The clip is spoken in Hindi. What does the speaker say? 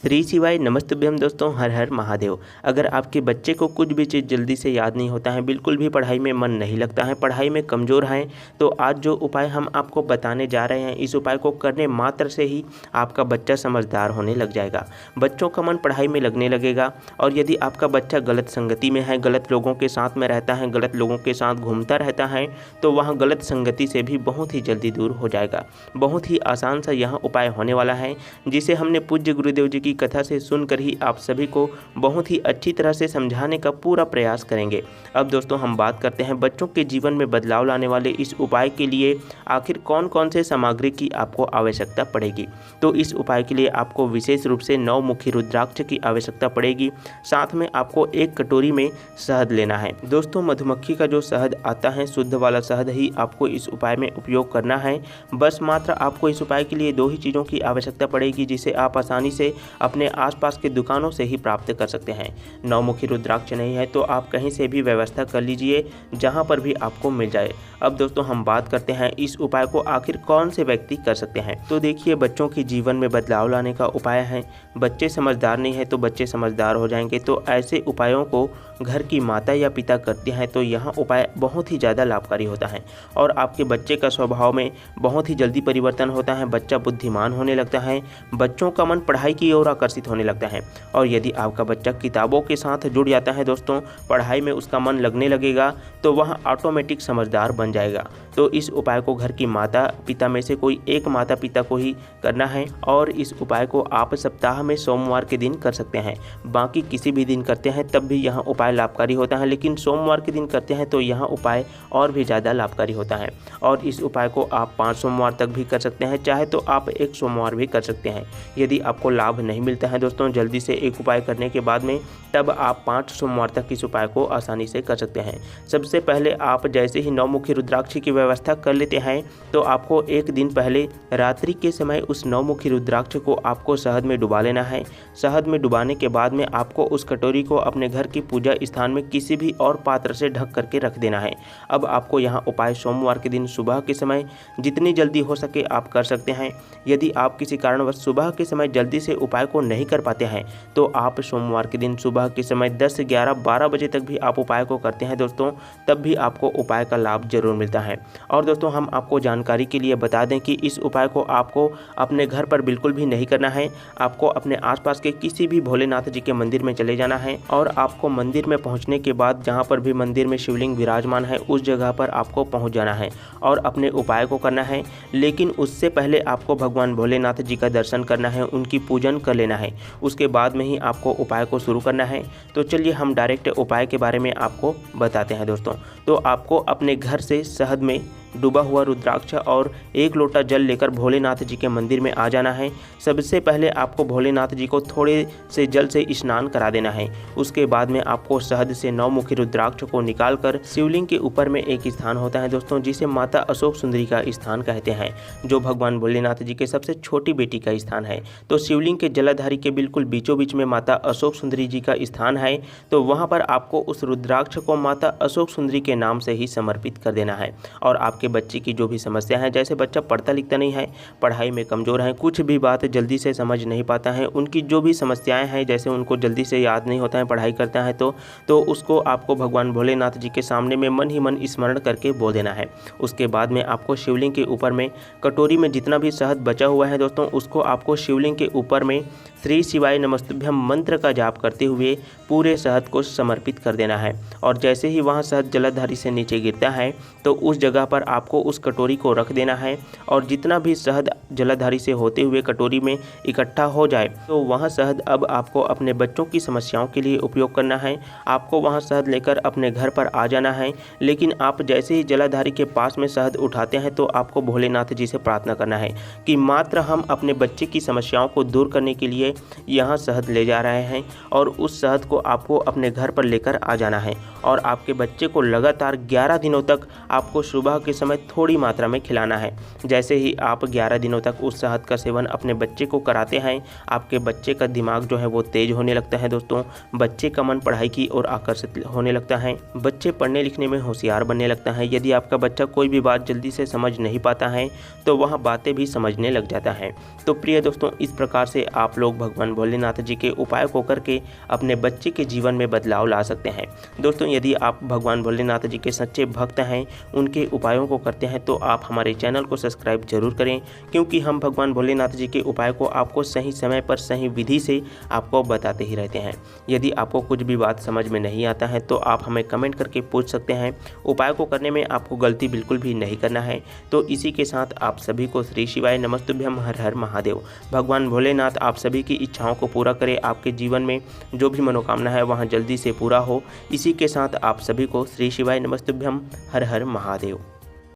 श्री शिवाय नमस्तुभ्यम दोस्तों, हर हर महादेव। अगर आपके बच्चे को कुछ भी चीज़ जल्दी से याद नहीं होता है, बिल्कुल भी पढ़ाई में मन नहीं लगता है, पढ़ाई में कमज़ोर हैं, तो आज जो उपाय हम आपको बताने जा रहे हैं, इस उपाय को करने मात्र से ही आपका बच्चा समझदार होने लग जाएगा। बच्चों का मन पढ़ाई में लगने लगेगा। और यदि आपका बच्चा गलत संगति में है, गलत लोगों के साथ में रहता है, गलत लोगों के साथ घूमता रहता है, तो वहाँ गलत संगति से भी बहुत ही जल्दी दूर हो जाएगा। बहुत ही आसान सा यह उपाय होने वाला है, जिसे हमने पूज्य गुरुदेव जी की कथा से सुनकर ही आप सभी को बहुत ही अच्छी तरह से समझाने का पूरा प्रयास करेंगे। अब दोस्तों हम बात करते हैं बच्चों के जीवन में बदलाव लाने वाले इस उपाय के लिए आखिर कौन कौन से सामग्री की आपको आवश्यकता पड़ेगी। तो इस उपाय के लिए आपको विशेष रूप से 9 मुखी रुद्राक्ष की आवश्यकता पड़ेगी। साथ में आपको 1 कटोरी में शहद लेना है। दोस्तों मधुमक्खी का जो शहद आता है, शुद्ध वाला शहद ही आपको इस उपाय में उपयोग करना है। बस मात्र आपको इस उपाय के लिए 2 ही चीज़ों की आवश्यकता पड़ेगी, जिसे आप आसानी से अपने आसपास के दुकानों से ही प्राप्त कर सकते हैं। 9 मुखी रुद्राक्ष नहीं है तो आप कहीं से भी व्यवस्था कर लीजिए, जहां पर भी आपको मिल जाए। अब दोस्तों हम बात करते हैं इस उपाय को आखिर कौन से व्यक्ति कर सकते हैं। तो देखिए, बच्चों के जीवन में बदलाव लाने का उपाय है। बच्चे समझदार नहीं है तो बच्चे समझदार हो जाएंगे, तो ऐसे उपायों को घर की माता या पिता करते हैं तो यह उपाय बहुत ही ज़्यादा लाभकारी होता है। और आपके बच्चे का स्वभाव में बहुत ही जल्दी परिवर्तन होता है। बच्चा बुद्धिमान होने लगता है, बच्चों का मन पढ़ाई की ओर आकर्षित होने लगता है। और यदि आपका बच्चा किताबों के साथ जुड़ जाता है दोस्तों, पढ़ाई में उसका मन लगने लगेगा, तो वह ऑटोमेटिक समझदार बन जाएगा। तो इस उपाय को घर की माता पिता में से कोई एक माता पिता को ही करना है। और इस उपाय को आप सप्ताह में सोमवार के दिन कर सकते हैं। बाकी किसी भी दिन करते हैं तब भी यह उपाय लाभकारी होता है, लेकिन सोमवार के दिन करते हैं तो यह उपाय और भी ज़्यादा लाभकारी होता है। और इस उपाय को आप 5 सोमवार तक भी कर सकते हैं, चाहे तो आप 1 सोमवार भी कर सकते हैं। यदि आपको लाभ नहीं मिलता है दोस्तों जल्दी से एक उपाय करने के बाद में, तब आप 5 सोमवार तक इस उपाय को आसानी से कर सकते हैं। सबसे पहले आप जैसे ही 9 मुखी रुद्राक्ष की व्यवस्था कर लेते हैं, तो आपको 1 दिन पहले रात्रि के समय उस 9 मुखी रुद्राक्ष को आपको शहद में डुबा लेना है। शहद में डुबाने के बाद में आपको उस कटोरी को अपने घर की पूजा स्थान में किसी भी और पात्र से ढक करके रख देना है। अब आपको यहाँ उपाय सोमवार के दिन सुबह के समय जितनी जल्दी हो सके आप कर सकते हैं। यदि आप किसी कारणवश सुबह के समय जल्दी से उपाय को नहीं कर पाते हैं, तो आप सोमवार के दिन सुबह के समय 10, 11, 12 बजे तक भी आप उपाय को करते हैं दोस्तों, तब भी आपको उपाय का लाभ जरूर मिलता है। और दोस्तों हम आपको जानकारी के लिए बता दें कि इस उपाय को आपको अपने घर पर बिल्कुल भी नहीं करना है। आपको अपने आसपास के किसी भी भोलेनाथ जी के मंदिर में चले जाना है, और आपको मंदिर में पहुंचने के बाद जहां पर भी मंदिर में शिवलिंग विराजमान है उस जगह पर आपको पहुंच जाना है और अपने उपाय को करना है। लेकिन उससे पहले आपको भगवान भोलेनाथ जी का दर्शन करना है, उनकी पूजन कर लेना है। उसके बाद में ही आपको उपाय को शुरू करना है। तो चलिए हम डायरेक्ट उपाय के बारे में आपको बताते हैं दोस्तों। तो आपको अपने घर से शहद में डूबा हुआ रुद्राक्ष और 1 लोटा जल लेकर भोलेनाथ जी के मंदिर में आ जाना है। सबसे पहले आपको भोलेनाथ जी को थोड़े से जल से स्नान करा देना है। उसके बाद में आपको शहद से 9 मुखी रुद्राक्ष को निकालकर शिवलिंग के ऊपर में एक स्थान होता है दोस्तों, जिसे माता अशोक सुंदरी का स्थान कहते हैं, जो भगवान भोलेनाथ जी के सबसे छोटी बेटी का स्थान है। तो शिवलिंग के जलाधारी के बिल्कुल बीचों बीच में माता अशोक सुंदरी जी का स्थान है। तो वहाँ पर आपको उस रुद्राक्ष को माता अशोक सुंदरी के नाम से ही समर्पित कर देना है। और आपके बच्चे की जो भी समस्या है, जैसे बच्चा पढ़ता लिखता नहीं है, पढ़ाई में कमज़ोर है, कुछ भी बात जल्दी से समझ नहीं पाता है, उनकी जो भी समस्याएं हैं, जैसे उनको जल्दी से याद नहीं होता है, पढ़ाई करता है तो उसको आपको भगवान भोलेनाथ जी के सामने में मन ही मन स्मरण करके बोल देना है। उसके बाद में आपको शिवलिंग के ऊपर में कटोरी में जितना भी शहद बचा हुआ है दोस्तों, उसको आपको शिवलिंग के ऊपर में श्री शिवाय नमस्तुभ्यम मंत्र का जाप करते हुए पूरे शहद को समर्पित कर देना है। और जैसे ही वहाँ शहद जलाधारी से नीचे गिरता है, तो उस जगह पर आपको उस कटोरी को रख देना है। और जितना भी शहद जलाधारी से होते हुए कटोरी में इकट्ठा हो जाए, तो वहाँ शहद अब आपको अपने बच्चों की समस्याओं के लिए उपयोग करना है। आपको वहाँ शहद लेकर अपने घर पर आ जाना है। लेकिन आप जैसे ही जलाधारी के पास में शहद उठाते हैं, तो आपको भोलेनाथ जी से प्रार्थना करना है कि मात्र हम अपने बच्चे की समस्याओं को दूर करने के लिए यहाँ शहद ले जा रहे हैं, और उस शहद को आपको अपने घर पर लेकर आ जाना है। और आपके बच्चे को लगातार 11 दिनों तक आपको सुबह के समय समय थोड़ी मात्रा में खिलाना है। जैसे ही आप 11 दिनों तक उस शहद का सेवन अपने बच्चे को कराते हैं, आपके बच्चे का दिमाग जो है वो तेज होने लगता है दोस्तों। बच्चे का मन पढ़ाई की ओर आकर्षित होने लगता है, बच्चे पढ़ने लिखने में होशियार बनने लगता है। यदि आपका बच्चा कोई भी बात जल्दी से समझ नहीं पाता है तो वह बातें भी समझने लग जाता है। तो प्रिय दोस्तों, इस प्रकार से आप लोग भगवान भोलेनाथ जी के उपाय को करके अपने बच्चे के जीवन में बदलाव ला सकते हैं। दोस्तों, यदि आप भगवान भोलेनाथ जी के सच्चे भक्त हैं, उनके उपायों को करते हैं, तो आप हमारे चैनल को सब्सक्राइब जरूर करें, क्योंकि हम भगवान भोलेनाथ जी के उपाय को आपको सही समय पर सही विधि से आपको बताते ही रहते हैं। यदि आपको कुछ भी बात समझ में नहीं आता है तो आप हमें कमेंट करके पूछ सकते हैं। उपाय को करने में आपको गलती बिल्कुल भी नहीं करना है। तो इसी के साथ आप सभी को श्री शिवाय नमस्तुभ्यम, हर हर महादेव। भगवान भोलेनाथ आप सभी की इच्छाओं को पूरा करें, आपके जीवन में जो भी मनोकामना है वहाँ जल्दी से पूरा हो। इसी के साथ आप सभी को श्री शिवाय नमस्तुभ्यम, हर हर महादेव।